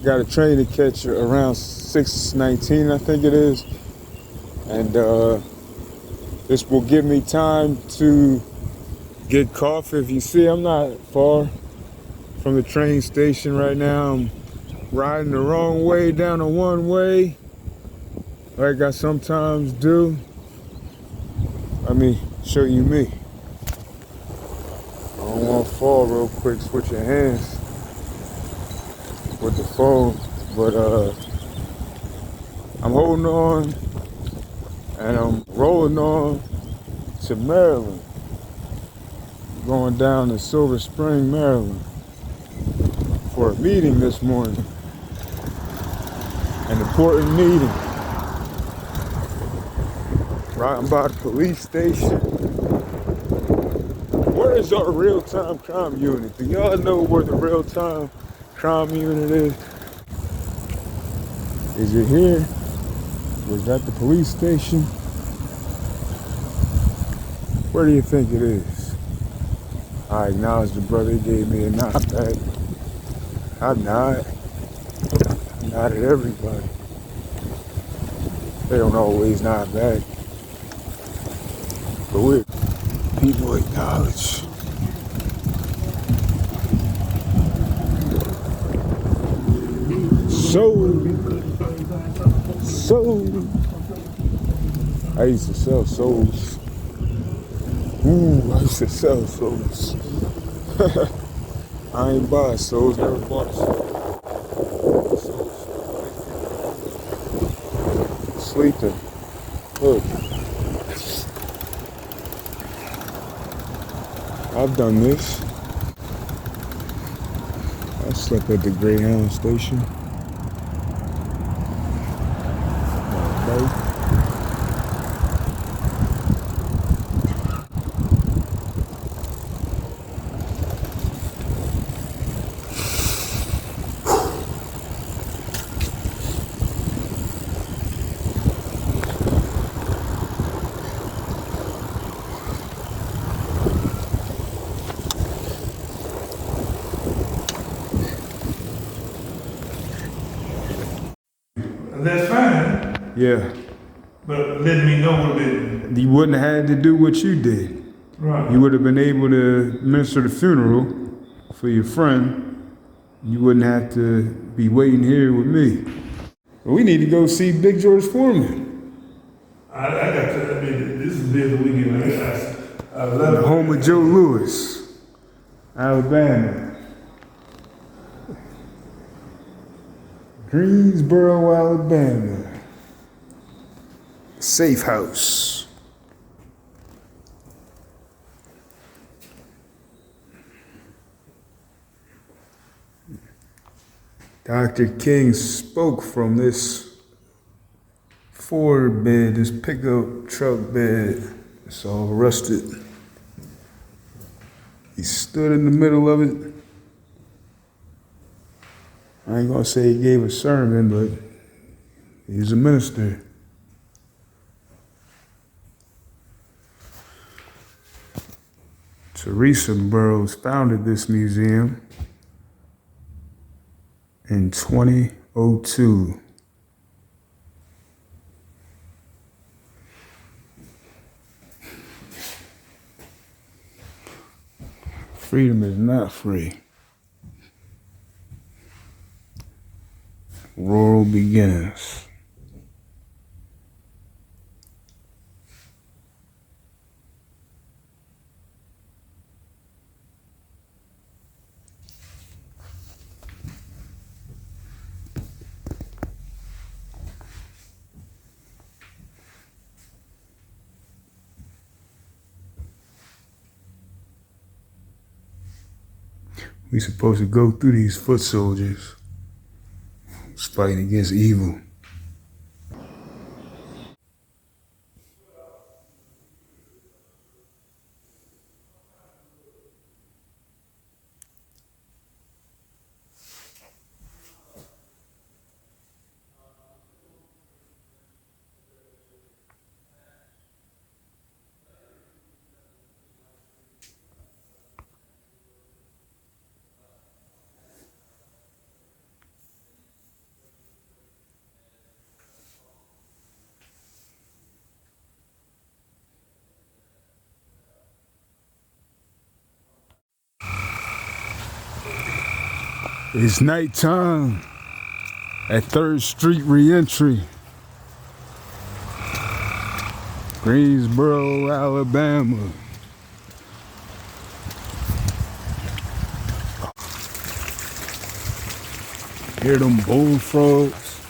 got a train to catch around 6:19, I think it is. And this will give me time to get coffee. If you see, I'm not far from the train station right now. I'm riding the wrong way down a one-way, like I sometimes do. Let me show you me. I don't want to fall real quick, switching hands with the phone, but I'm holding on and I'm rolling on to Maryland, going down to Silver Spring, Maryland for a meeting this morning, an important meeting. Riding by the police station. Where is our real-time crime unit? Do y'all know where the real-time crime unit is? Is it here? Was that the police station? Where do you think it is? I acknowledge the brother, he gave me a nod back. I nod. I nod at everybody. They don't always nod back. But we're people acknowledge. Soul. I used to sell souls. Ooh, I used to sell souls. I ain't buy souls, never bought a soul. Sleeping. Look. I've done this. I slept at the Greyhound station. That's fine. Yeah. But letting me know would have been. You wouldn't have had to do what you did. Right. You would have been able to minister the funeral for your friend. You wouldn't have to be waiting here with me. We need to go see Big George Foreman. I got to, this is the weekend. I love the it. home of Joe Louis, Alabama. Greensboro, Alabama. Safe house. Dr. King spoke from this Ford bed, this pickup truck bed. It's all rusted. He stood in the middle of it. I ain't gonna say he gave a sermon, but he's a minister. Theresa Burroughs founded this museum in 2002. Freedom is not free. Rural beginnings. We supposed to go through these foot soldiers. It's fighting against evil. It's nighttime at 3rd Street Reentry, Greensboro, Alabama. Hear them bullfrogs?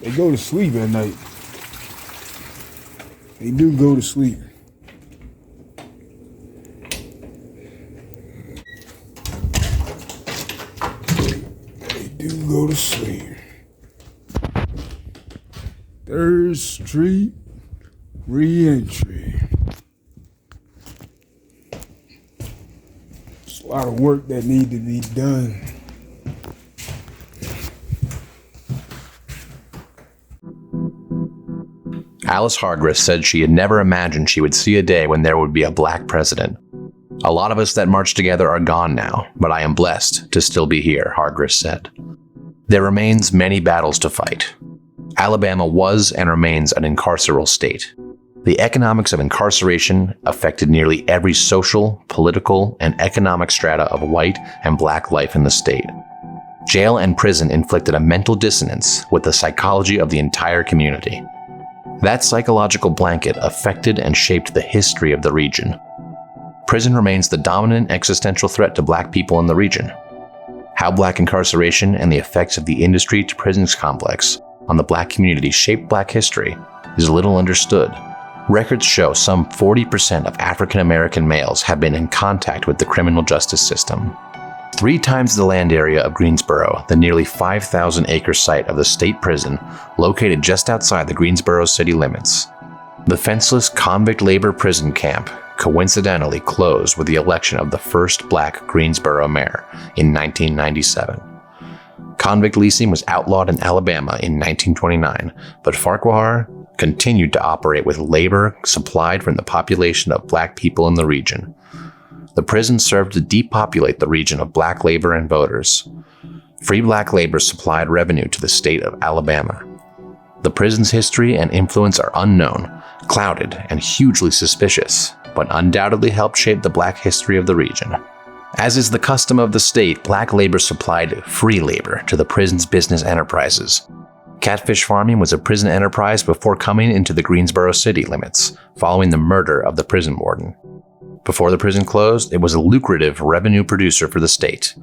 They go to sleep at night. They do go to sleep. They do go to sleep. 3rd Street Reentry. There's a lot of work that need to be done. Alice Hargress said she had never imagined she would see a day when there would be a black president. A lot of us that marched together are gone now, but I am blessed to still be here, Hargress said. There remains many battles to fight. Alabama was and remains an incarceral state. The economics of incarceration affected nearly every social, political, and economic strata of white and black life in the state. Jail and prison inflicted a mental dissonance with the psychology of the entire community. That psychological blanket affected and shaped the history of the region. Prison remains the dominant existential threat to black people in the region. How black incarceration and the effects of the industry to prisons complex on the black community shaped black history is little understood. Records show some 40% of African American males have been in contact with the criminal justice system. 3 times the land area of Greensboro, the nearly 5,000-acre site of the state prison located just outside the Greensboro city limits. The fenceless convict labor prison camp coincidentally closed with the election of the first black Greensboro mayor in 1997. Convict leasing was outlawed in Alabama in 1929, but Farquhar continued to operate with labor supplied from the population of black people in the region. The prison served to depopulate the region of black labor and voters. Free black labor supplied revenue to the state of Alabama. The prison's history and influence are unknown, clouded, and hugely suspicious, but undoubtedly helped shape the black history of the region. As is the custom of the state, black labor supplied free labor to the prison's business enterprises. Catfish farming was a prison enterprise before coming into the Greensboro city limits, following the murder of the prison warden. Before the prison closed, it was a lucrative revenue producer for the state.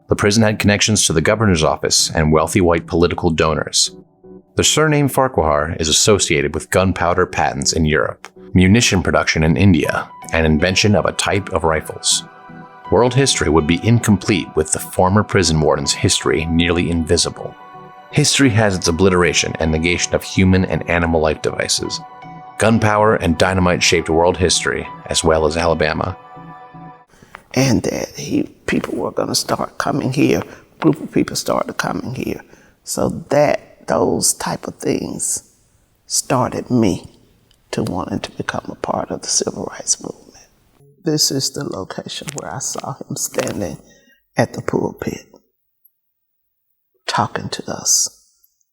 The prison had connections to the governor's office and wealthy white political donors. The surname Farquhar is associated with gunpowder patents in Europe, munition production in India, and invention of a type of rifles. World history would be incomplete with the former prison warden's history nearly invisible. History has its obliteration and negation of human and animal life devices. Gunpowder and dynamite shaped world history, as well as Alabama. And that people were going to start coming here. A group of people started coming here. So those type of things started me to wanting to become a part of the civil rights movement. This is the location where I saw him standing at the pulpit, talking to us,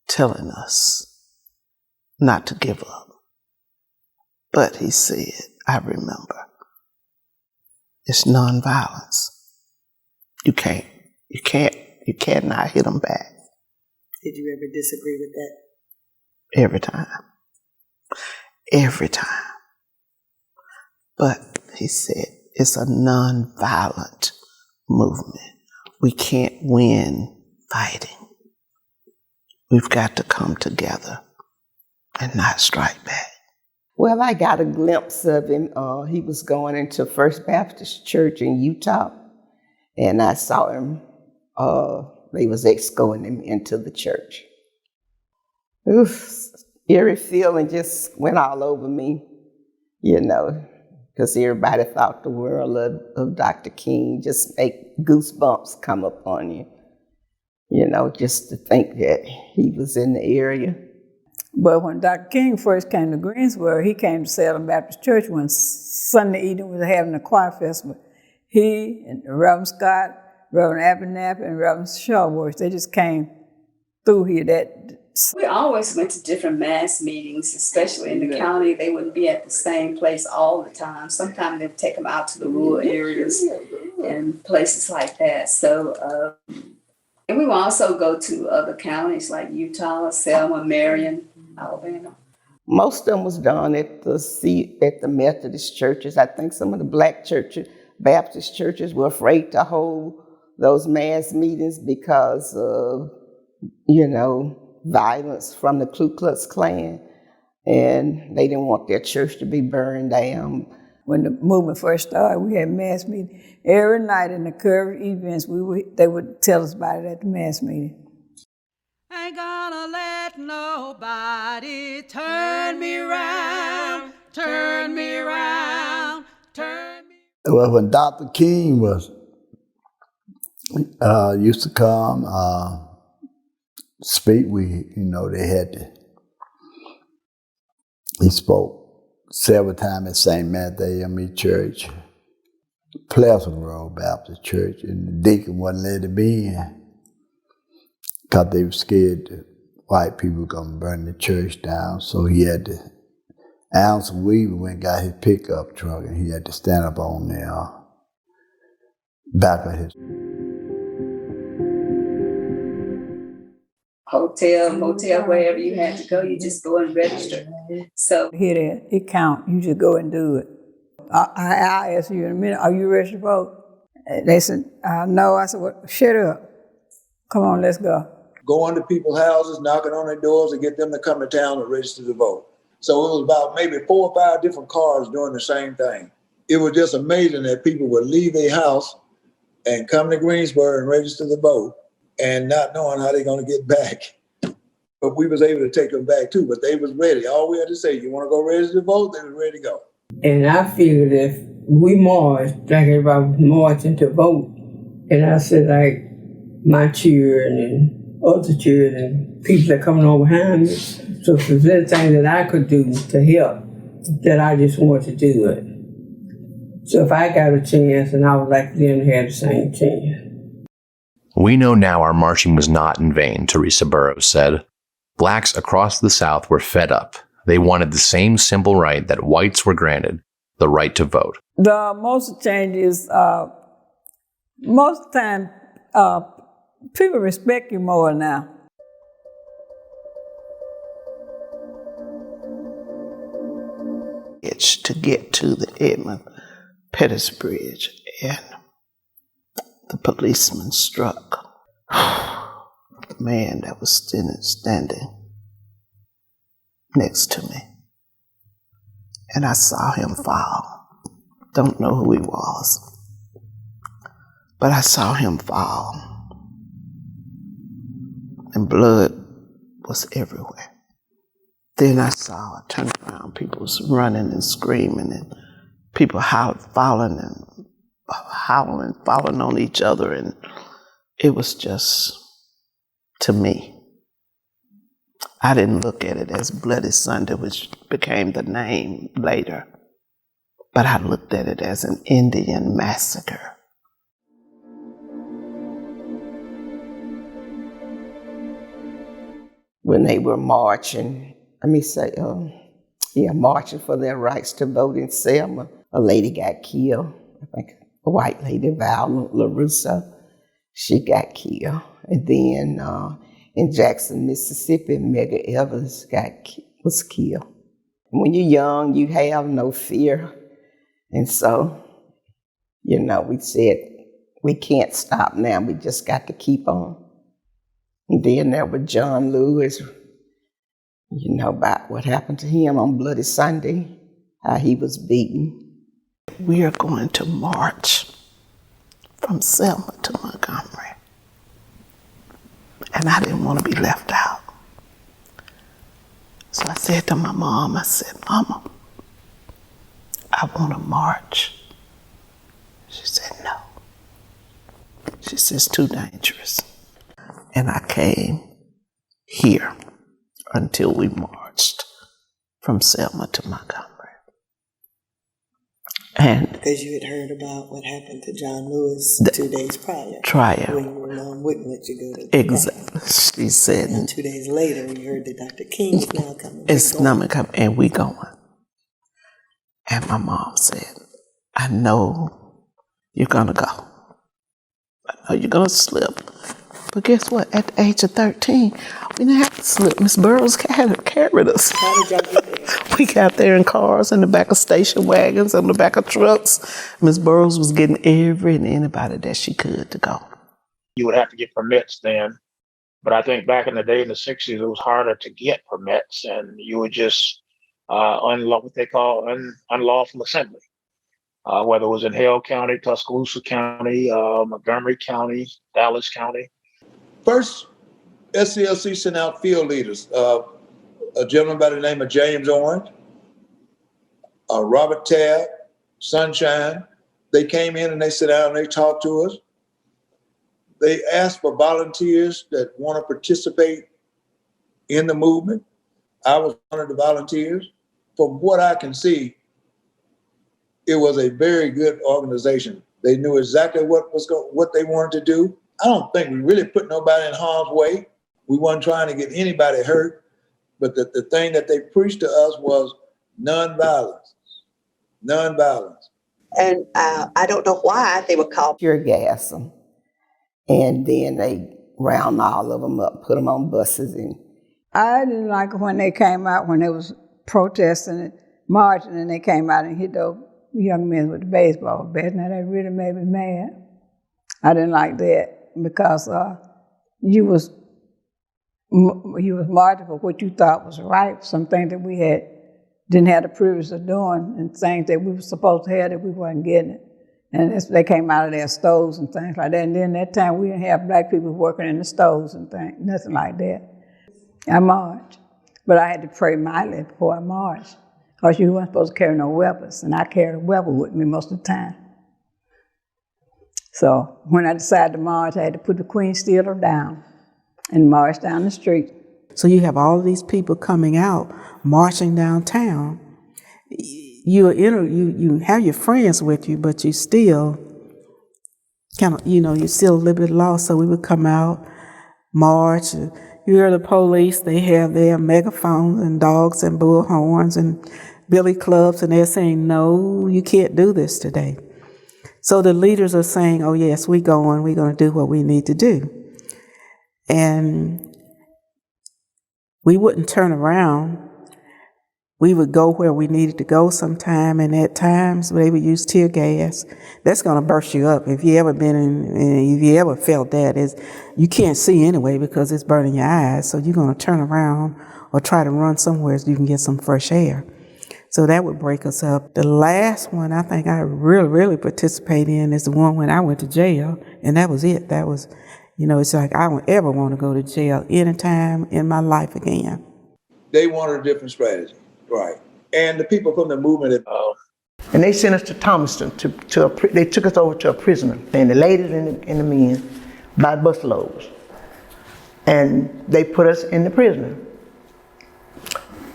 telling us not to give up. But he said, I remember, it's nonviolence. You cannot hit them back. Did you ever disagree with that? Every time. Every time. But he said, it's a nonviolent movement. We can't win fighting. We've got to come together and not strike back. Well, I got a glimpse of him. He was going into First Baptist Church in Utah, and I saw him. They was escorting him into the church. Oof, eerie feeling just went all over me, because everybody thought the world of Dr. King. Just make goosebumps come up on you, just to think that he was in the area. But when Dr. King first came to Greensboro, he came to Salem Baptist Church when Sunday evening was having a choir festival. He and Reverend Scott, Reverend Abernathy, and Reverend Shawworth, they just came through here that We always went to different mass meetings, especially in the county. They wouldn't be at the same place all the time. Sometimes they'd take them out to the rural areas and places like that. So, and we would also go to other counties like Utah, Selma, Marion, Alabama. Most of them was done at the Methodist churches. I think some of the black churches, Baptist churches, were afraid to hold those mass meetings because of, violence from the Ku Klux Klan, and they didn't want their church to be burned down. When the movement first started, we had mass meetings every night in the current events. They would tell us about it at the mass meeting. Ain't gonna let nobody turn me round, turn me round, turn me. Well, when Dr. King used to come speak, he spoke several times at St. Matthew AME Church, Pleasant Road Baptist Church, and the deacon wouldn't let him in because they were scared that white people were going to burn the church down. So he had to, Ounce Weaver went and got his pickup truck, and he had to stand up on the back of his hotel, wherever you had to go, you just go and register. So Hear that? It count. You just go and do it. I'll ask you in a minute, are you ready to vote? They said, no. I said, well, shut up. Come on, let's go. Go into people's houses, knocking on their doors, and get them to come to town and register to vote. So it was about maybe 4 or 5 different cars doing the same thing. It was just amazing that people would leave their house and come to Greensboro and register to vote, and not knowing how they're going to get back. But we was able to take them back too, but they was ready. All we had to say, you want to go register to vote? They was ready to go. And I figured if we marched, like everybody was marching to vote, and I said, like, my children and other children and people that coming on behind me, so if there's anything that I could do to help, that I just wanted to do it. So if I got a chance, and I would like them to have the same chance. We know now our marching was not in vain, Theresa Burroughs said. Blacks across the South were fed up. They wanted the same simple right that whites were granted, the right to vote. The most change is, most of the time, people respect you more now. It's to get to the Edmund Pettus Bridge, and the policeman struck the man that was standing next to me. And I saw him fall. Don't know who he was, but I saw him fall. And blood was everywhere. Then I turned around, people was running and screaming, and people falling on each other, and it was just, to me, I didn't look at it as Bloody Sunday, which became the name later, but I looked at it as an Indian massacre. When they were marching, marching for their rights to vote in Selma, a lady got killed. I think a white lady, Val LaRusso, she got killed. And then in Jackson, Mississippi, Medgar Evers was killed. When you're young, you have no fear. And so, we said, we can't stop now. We just got to keep on. And then there was John Lewis, about what happened to him on Bloody Sunday, how he was beaten. We are going to march from Selma to Montgomery. And I didn't want to be left out. So I said to my mom, Mama, I want to march. She said, no. She said, it's too dangerous. And I came here until we marched from Selma to Montgomery. And Because you had heard about what happened to John Lewis 2 days prior. When you were alone, wouldn't let you go to the exactly. She said. And 2 days later, you heard that Dr. King is now coming. It's coming, and we going. And my mom said, I know you're going to go. I know you're going to slip. But guess what? At the age of 13, we didn't have to slip. Miss Burroughs carried us. How did y'all get there? We got there in cars, in the back of station wagons, in the back of trucks. Miss Burroughs was getting every and anybody that she could to go. You would have to get permits then. But I think back in the day in the 60s, it was harder to get permits, and you would just what they call unlawful assembly. Whether it was in Hale County, Tuscaloosa County, Montgomery County, Dallas County. First, SCLC sent out field leaders. A gentleman by the name of James Orange, Robert Tabb, Sunshine. They came in and they sat down and they talked to us. They asked for volunteers that want to participate in the movement. I was one of the volunteers. From what I can see, it was a very good organization. They knew exactly what they wanted to do. I don't think we really put nobody in harm's way. We weren't trying to get anybody hurt. But the thing that they preached to us was nonviolence. Nonviolence. And I don't know why they would call tear gas them. And then they round all of them up, put them on buses. And I didn't like it when they came out, when they was protesting and marching, and they came out and hit those young men with the baseball bat. Now that really made me mad. I didn't like that because you was marching for what you thought was right, some things that we didn't have the privilege of doing, and things that we were supposed to have that we wasn't getting it. And they came out of their stoves and things like that. And then that time we didn't have black people working in the stoves and things, nothing like that. I marched, but I had to pray mightily before I marched, because you weren't supposed to carry no weapons, and I carried a weapon with me most of the time. So when I decided to march, I had to put the Queen Steeler down and march down the street. So you have all of these people coming out, marching downtown. You have your friends with you, but you still kind of, you're still a little bit lost. So we would come out, march. You hear the police, they have their megaphones and dogs and bullhorns and billy clubs, and they're saying, no, you can't do this today. So the leaders are saying, oh yes, we're going to do what we need to do. And we wouldn't turn around. We would go where we needed to go sometime, and at times they would use tear gas. That's going to burst you up. If you ever if you ever felt that, you can't see anyway because it's burning your eyes. So you're going to turn around or try to run somewhere so you can get some fresh air. So that would break us up. The last one I think I really participated in is the one when I went to jail, and that was it. That was, it's like I don't ever want to go to jail anytime in my life again. They wanted a different strategy. Right. And the people from the movement. and they sent us to Thomaston. They took us over to a prisoner, and the ladies and the men by busloads. And they put us in the prison.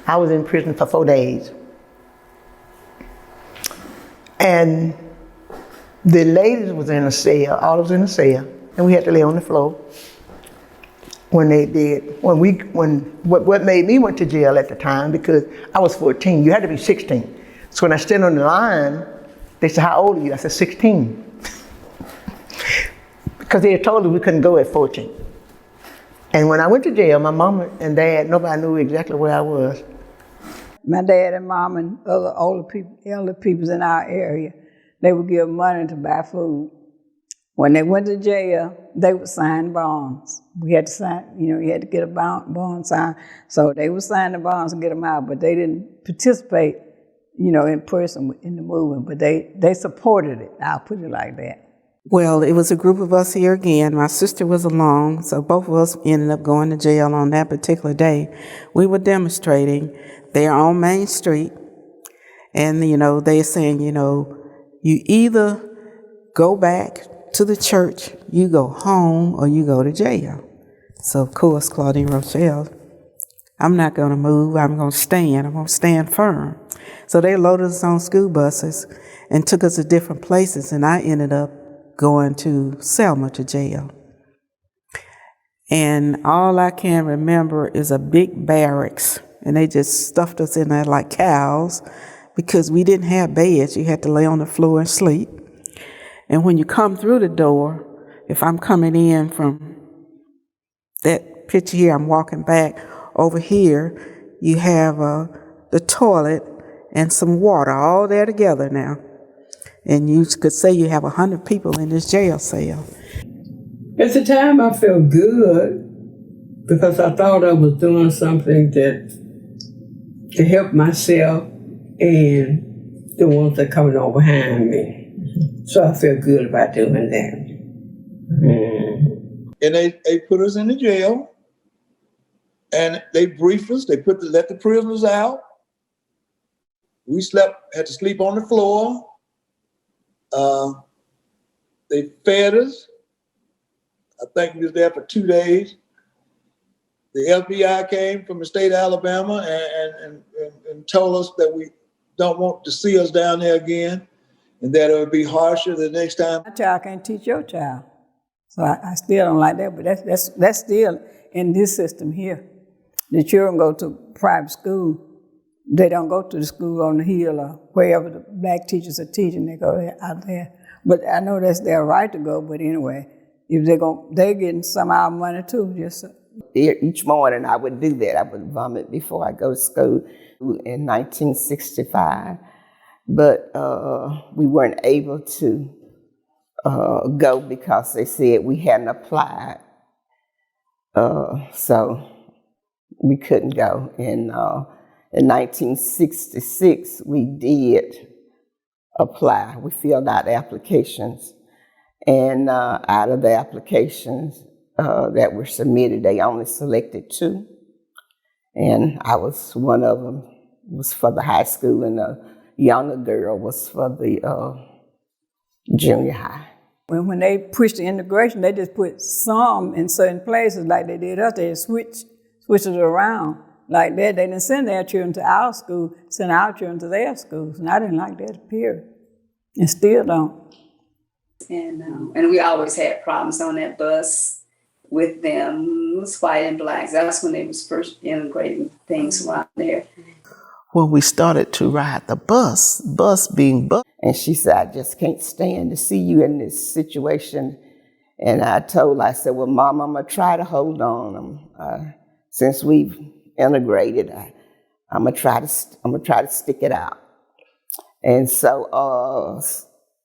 I was in prison for 4 days. And the ladies was in a cell, all was in a cell, and we had to lay on the floor. What made me went to jail at the time, because I was 14, you had to be 16. So when I stood on the line, they said, how old are you? I said, 16. Because they had told us we couldn't go at 14. And when I went to jail, my mom and dad, nobody knew exactly where I was. My dad and mom and other elder people in our area, they would give money to buy food. When they went to jail, they would sign bonds. We had to sign, you had to get a bond signed. So they would sign the bonds and get them out, but they didn't participate, in person in the movement, but they supported it. I'll put it like that. Well, it was a group of us here again. My sister was along, so both of us ended up going to jail on that particular day. We were demonstrating there on Main Street, and, they're saying, you either go back to the church, you go home, or you go to jail. So, of course, Claudine Rochelle I'm not going to move. I'm going to stand. I'm going to stand firm. So they loaded us on school buses and took us to different places, and I ended up going to Selma to jail. And all I can remember is a big barracks, and they just stuffed us in there like cows because we didn't have beds. You had to lay on the floor and sleep. And when you come through the door, if I'm coming in from that picture here, I'm walking back over here, you have the toilet and some water all there together now. And you could say you have 100 people in this jail cell. At the time, I felt good because I thought I was doing something to help myself and the ones that coming on behind me. So I feel good about doing that. And they put us in the jail, and they briefed us. They let the prisoners out. We had to sleep on the floor. They fed us. I think we was there for 2 days. The FBI came from the state of Alabama and told us that we don't want to see us down there again, and that it would be harsher the next time. My child can't teach your child. So I still don't like that, but that's still in this system here. The children go to private school. They don't go to the school on the hill or wherever the black teachers are teaching. They go out there. But I know that's their right to go, but anyway, if they're getting some of our money too. Just each morning I would do that. I would vomit before I go to school in 1965. But we weren't able to go because they said we hadn't applied. So we couldn't go. In 1966, we did apply. We filled out applications. And out of the applications that were submitted, they only selected 2. And I was one of them, was for the high school, and the younger girl was for the junior high. When they pushed the integration, they just put some in certain places like they did us. They just switched it around like that. They didn't send their children to our school, send our children to their schools. And I didn't like that, period. And still don't. And we always had problems on that bus with them. It was white and blacks. That's when they was first integrating things around there. Well, we started to ride the bus being bus. And she said, I just can't stand to see you in this situation. And I told her, I said, well, Mom, I'm going to try to hold on. Since we've integrated, I'm going to try to stick it out. And so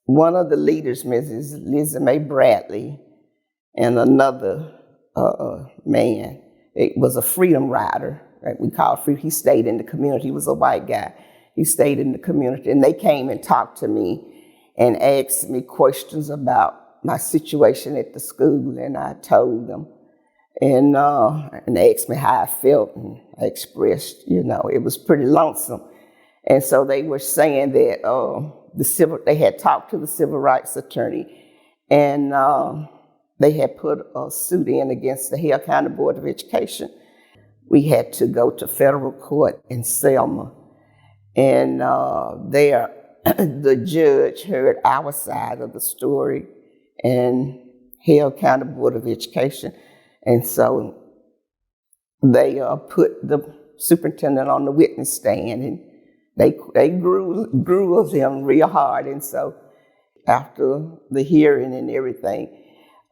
one of the leaders, Mrs. Lizzie Mae Bradley, and another man, it was a freedom rider, right? We called freedom. He stayed in the community. He was a white guy. He stayed in the community. And they came and talked to me and asked me questions about my situation at the school. And I told them. And they asked me how I felt. And I expressed, it was pretty lonesome. And so they were saying that they had talked to the civil rights attorney, and they had put a suit in against the Hale County Board of Education. We had to go to federal court in Selma, and there the judge heard our side of the story, and Hale County Board of Education, and so they put the superintendent on the witness stand, and they grew of him real hard. And so after the hearing and everything,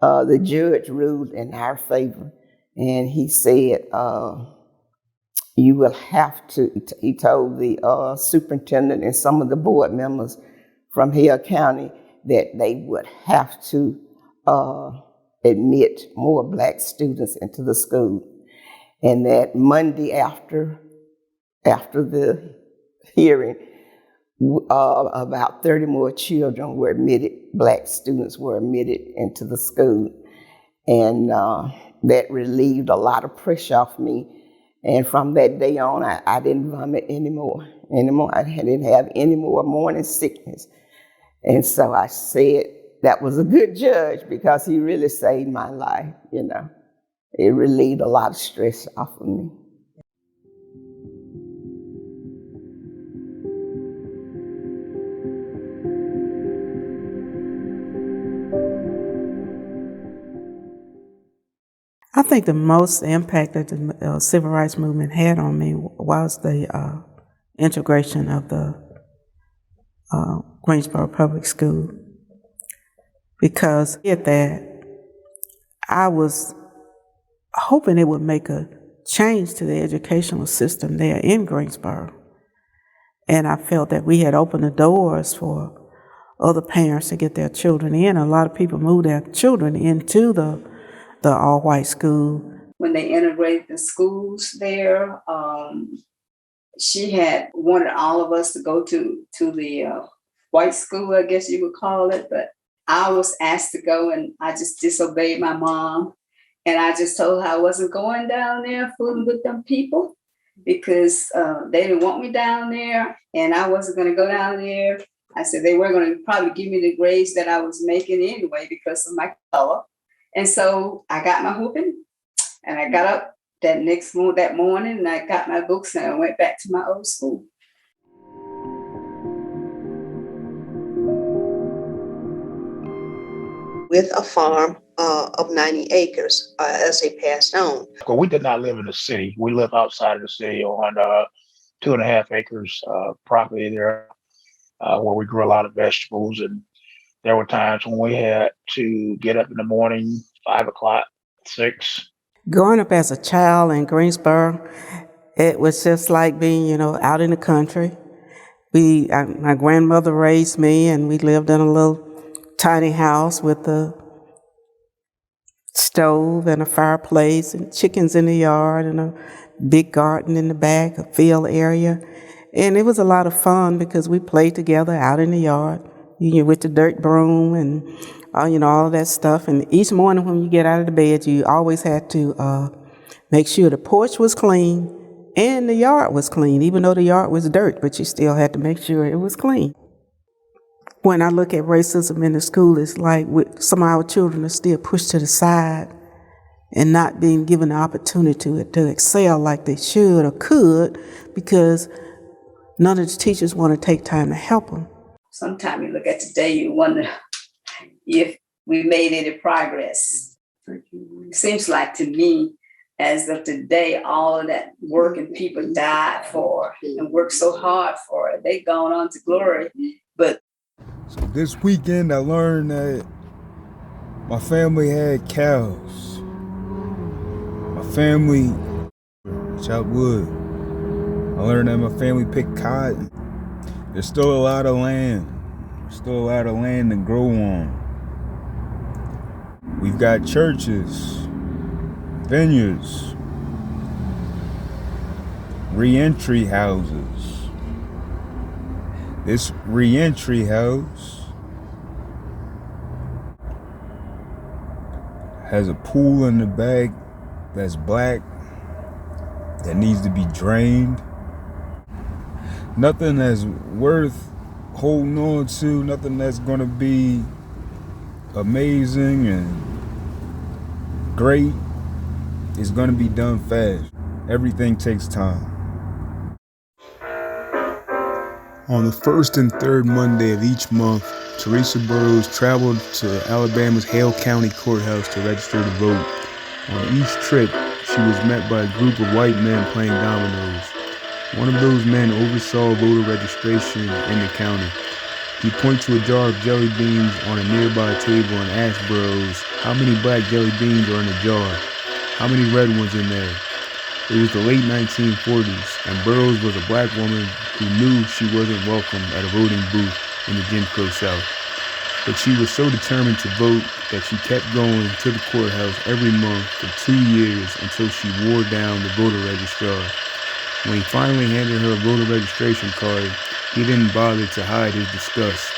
the judge ruled in our favor. And he said, you will have to, he told the superintendent and some of the board members from Hale County that they would have to admit more black students into the school. And that Monday after the hearing, about 30 more children were admitted, black students were admitted into the school. And that relieved a lot of pressure off me. And from that day on, I didn't vomit anymore. I didn't have any more morning sickness. And so I said that was a good judge because he really saved my life, It relieved a lot of stress off of me. I think the most impact that the civil rights movement had on me was the integration of the Greensboro Public School. Because at that, I was hoping it would make a change to the educational system there in Greensboro. And I felt that we had opened the doors for other parents to get their children in. A lot of people moved their children into the all-white school. When they integrated the schools there, she had wanted all of us to go to the white school, I guess you would call it, but I was asked to go and I just disobeyed my mom. And I just told her I wasn't going down there fooling with them people because they didn't want me down there and I wasn't going to go down there. I said they were going to probably give me the grades that I was making anyway because of my color. And so I got my whooping and I got up that morning and I got my books and I went back to my old school. With a farm of 90 acres as they passed on. Well, we did not live in the city. We lived outside of the city on 2.5 acres property there where we grew a lot of vegetables. And there were times when we had to get up in the morning, 5 o'clock, 6. Growing up as a child in Greensboro, it was just like being, out in the country. My grandmother raised me and we lived in a little tiny house with a stove and a fireplace and chickens in the yard and a big garden in the back, a field area. And it was a lot of fun because we played together out in the yard, with the dirt broom and, all of that stuff. And each morning when you get out of the bed, you always had to make sure the porch was clean and the yard was clean, even though the yard was dirt, but you still had to make sure it was clean. When I look at racism in the school, it's like some of our children are still pushed to the side and not being given the opportunity to excel like they should or could because none of the teachers want to take time to help them. Sometimes you look at today, you wonder if we made any progress. It seems like to me, as of today, all of that working people died for and worked so hard for it. They've gone on to glory, but so this weekend, I learned that my family had cows. My family chopped wood. I learned that my family picked cotton. There's still a lot of land. There's still a lot of land to grow on. We've got churches, vineyards, re-entry houses. This re-entry house has a pool in the back that's black that needs to be drained. Nothing that's worth holding on to, nothing that's gonna be amazing and great is gonna be done fast. Everything takes time. On the first and third Monday of each month, Theresa Burroughs traveled to Alabama's Hale County Courthouse to register to vote. On each trip, she was met by a group of white men playing dominoes. One of those men oversaw voter registration in the county. He pointed to a jar of jelly beans on a nearby table and asked Burroughs, "How many black jelly beans are in the jar? How many red ones in there?" It was the late 1940s, and Burroughs was a black woman who knew she wasn't welcome at a voting booth in the Jim Crow South. But she was so determined to vote that she kept going to the courthouse every month for 2 years until she wore down the voter registrar. When he finally handed her a voter registration card, he didn't bother to hide his disgust.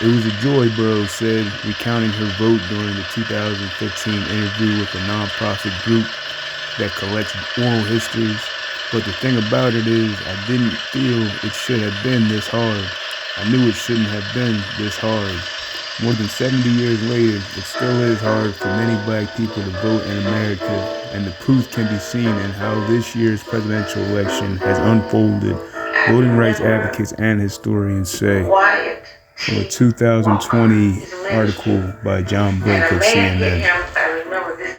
It was a joy, Burroughs said, recounting her vote during the 2015 interview with a nonprofit group that collects oral histories. But the thing about it is, I didn't feel it should have been this hard. I knew it shouldn't have been this hard. More than 70 years later, it still is hard for many black people to vote in America, and the proof can be seen in how this year's presidential election has unfolded, voting rights advocates and historians say. From a 2020 article by John Blake of CNN.